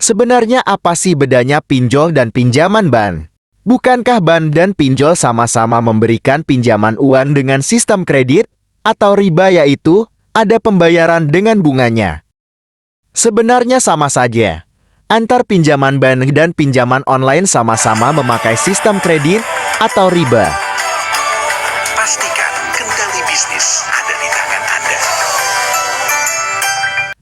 Sebenarnya apa sih bedanya pinjol dan pinjaman ban? Bukankah ban dan pinjol sama-sama memberikan pinjaman uang dengan sistem kredit atau riba, yaitu ada pembayaran dengan bunganya? Sebenarnya sama saja. Antar pinjaman ban dan pinjaman online sama-sama memakai sistem kredit atau riba. Pastikan kendali bisnis ada di tangan Anda.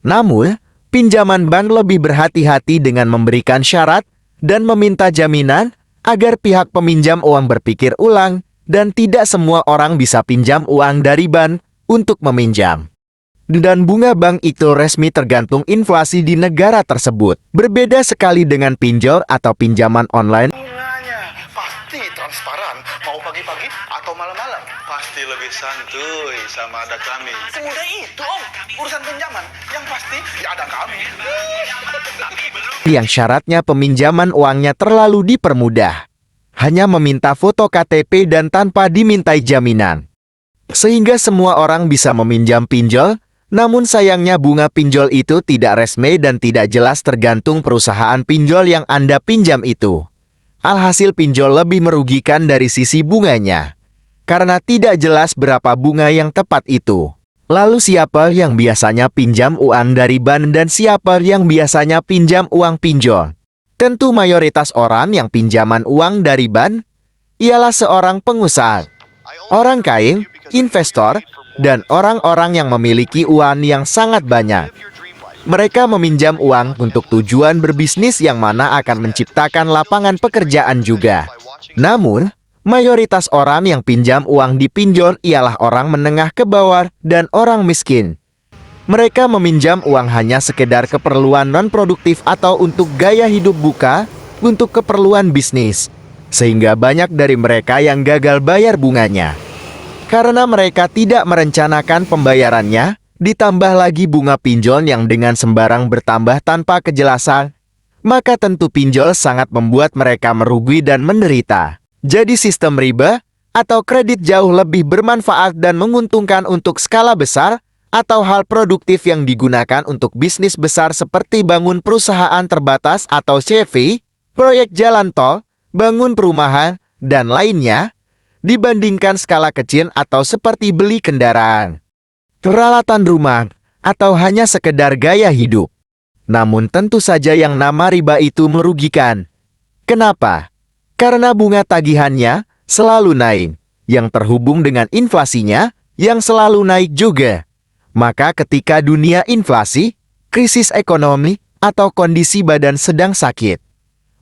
Namun, pinjaman bank lebih berhati-hati dengan memberikan syarat dan meminta jaminan agar pihak peminjam uang berpikir ulang, dan tidak semua orang bisa pinjam uang dari bank untuk meminjam. Dan bunga bank itu resmi tergantung inflasi di negara tersebut. Berbeda sekali dengan pinjol atau pinjaman online. Bunganya pasti transparan. Mau pagi-pagi atau malam-malam. Pasti lebih santuy sama ada kami. Semudah itu, Om. Urusan pinjaman. Yang pasti ya ada kami. Yang syaratnya peminjaman uangnya terlalu dipermudah. Hanya meminta foto KTP dan tanpa dimintai jaminan. Sehingga semua orang bisa meminjam pinjol, namun sayangnya bunga pinjol itu tidak resmi dan tidak jelas tergantung perusahaan pinjol yang Anda pinjam itu. Alhasil pinjol lebih merugikan dari sisi bunganya, karena tidak jelas berapa bunga yang tepat itu. Lalu siapa yang biasanya pinjam uang dari bank dan siapa yang biasanya pinjam uang pinjol? Tentu mayoritas orang yang pinjaman uang dari bank ialah seorang pengusaha, orang kaya, investor, dan orang-orang yang memiliki uang yang sangat banyak. Mereka meminjam uang untuk tujuan berbisnis yang mana akan menciptakan lapangan pekerjaan juga. Namun, mayoritas orang yang pinjam uang di pinjol ialah orang menengah ke bawah dan orang miskin. Mereka meminjam uang hanya sekedar keperluan non-produktif atau untuk gaya hidup buka, untuk keperluan bisnis. Sehingga banyak dari mereka yang gagal bayar bunganya. Karena mereka tidak merencanakan pembayarannya, ditambah lagi bunga pinjol yang dengan sembarang bertambah tanpa kejelasan, maka tentu pinjol sangat membuat mereka merugi dan menderita. Jadi sistem riba atau kredit jauh lebih bermanfaat dan menguntungkan untuk skala besar atau hal produktif yang digunakan untuk bisnis besar seperti bangun perusahaan terbatas atau CV, proyek jalan tol, bangun perumahan, dan lainnya, dibandingkan skala kecil atau seperti beli kendaraan, peralatan rumah, atau hanya sekedar gaya hidup. Namun tentu saja yang nama riba itu merugikan. Kenapa? Karena bunga tagihannya selalu naik, yang terhubung dengan inflasinya yang selalu naik juga. Maka ketika dunia inflasi, krisis ekonomi, atau kondisi badan sedang sakit,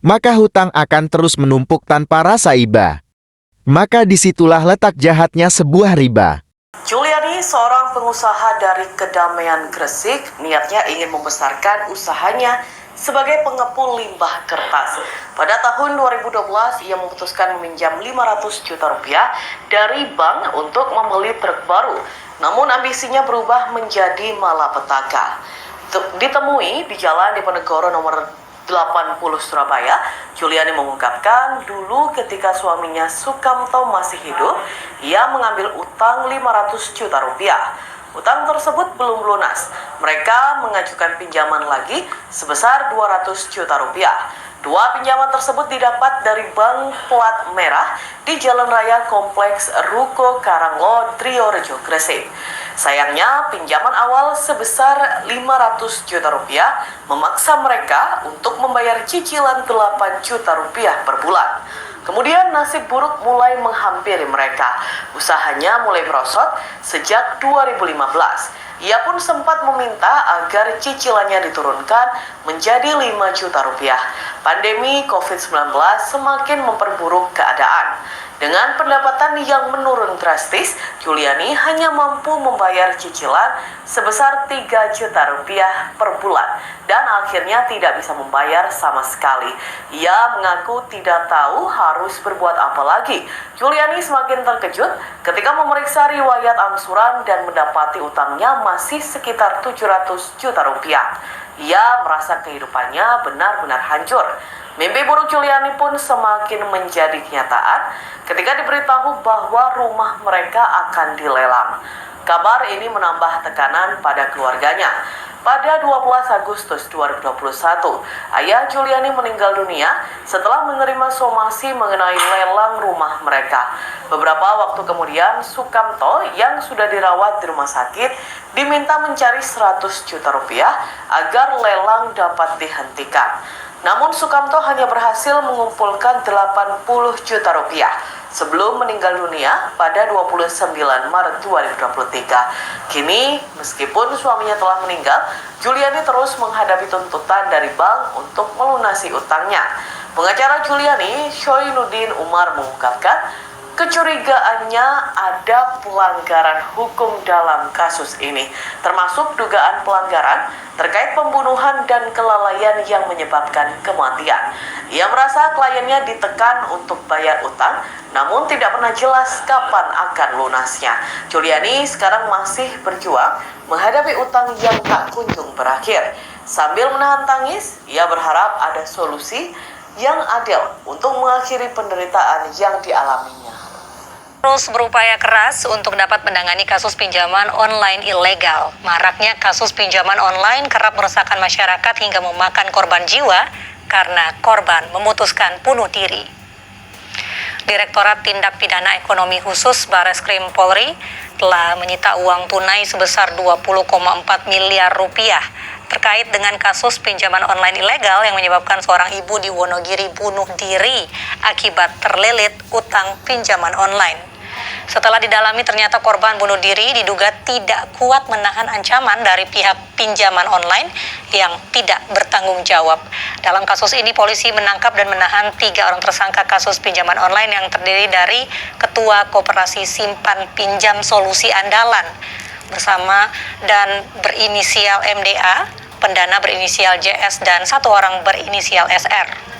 maka hutang akan terus menumpuk tanpa rasa iba. Maka disitulah letak jahatnya sebuah riba. Juliani, seorang pengusaha dari Kedamaian Gresik, niatnya ingin membesarkan usahanya sebagai pengepul limbah kertas. Pada tahun 2012, ia memutuskan meminjam 500 juta rupiah dari bank untuk membeli truk baru. Namun ambisinya berubah menjadi malapetaka. Ditemui di Jalan Diponegoro nomor 80 Surabaya, Juliani mengungkapkan dulu ketika suaminya Sukamto masih hidup, ia mengambil utang 500 juta rupiah. Utang tersebut belum lunas. Mereka mengajukan pinjaman lagi sebesar 200 juta rupiah. Dua pinjaman tersebut didapat dari Bank Plat Merah di Jalan Raya Kompleks Ruko Karanglo, Triorejo, Gresik. Sayangnya, pinjaman awal sebesar 500 juta rupiah memaksa mereka untuk membayar cicilan 8 juta rupiah per bulan. Kemudian nasib buruk mulai menghampiri mereka. Usahanya mulai merosot sejak 2015. Ia pun sempat meminta agar cicilannya diturunkan menjadi 5 juta rupiah. Pandemi COVID-19 semakin memperburuk keadaan. Dengan pendapatan yang menurun drastis, Juliani hanya mampu membayar cicilan sebesar 3 juta rupiah per bulan dan akhirnya tidak bisa membayar sama sekali. Ia mengaku tidak tahu harus berbuat apa lagi. Juliani semakin terkejut ketika memeriksa riwayat angsuran dan mendapati utangnya masih sekitar 700 juta rupiah. Ia merasa kehidupannya benar-benar hancur. Mimpi buruk Juliani pun semakin menjadi kenyataan ketika diberitahu bahwa rumah mereka akan dilelang. Kabar ini menambah tekanan pada keluarganya. Pada 12 Agustus 2021, ayah Juliani meninggal dunia setelah menerima somasi mengenai lelang rumah mereka. Beberapa waktu kemudian, Sukamto yang sudah dirawat di rumah sakit diminta mencari 100 juta rupiah agar lelang dapat dihentikan. Namun Sukamto hanya berhasil mengumpulkan 80 juta rupiah sebelum meninggal dunia pada 29 Maret 2023. Kini, meskipun suaminya telah meninggal, Juliani terus menghadapi tuntutan dari bank untuk melunasi utangnya. Pengacara Juliani, Shoinuddin Umar, mengungkapkan kecurigaannya ada pelanggaran hukum dalam kasus ini, termasuk dugaan pelanggaran terkait pembunuhan dan kelalaian yang menyebabkan kematian. Ia merasa kliennya ditekan untuk bayar utang, namun tidak pernah jelas kapan akan lunasnya. Juliani sekarang masih berjuang menghadapi utang yang tak kunjung berakhir. Sambil menahan tangis, ia berharap ada solusi yang adil untuk mengakhiri penderitaan yang dialaminya. Terus berupaya keras untuk dapat menangani kasus pinjaman online ilegal. Maraknya kasus pinjaman online kerap meresahkan masyarakat hingga memakan korban jiwa karena korban memutuskan bunuh diri. Direktorat Tindak Pidana Ekonomi Khusus Bareskrim Polri telah menyita uang tunai sebesar 20,4 miliar rupiah terkait dengan kasus pinjaman online ilegal yang menyebabkan seorang ibu di Wonogiri bunuh diri akibat terlilit utang pinjaman online. Setelah didalami, ternyata korban bunuh diri diduga tidak kuat menahan ancaman dari pihak pinjaman online yang tidak bertanggung jawab. Dalam kasus ini, polisi menangkap dan menahan 3 orang tersangka kasus pinjaman online yang terdiri dari Ketua Koperasi Simpan Pinjam Solusi Andalan bersama dan berinisial MDA, pendana berinisial JS, dan 1 orang berinisial SR.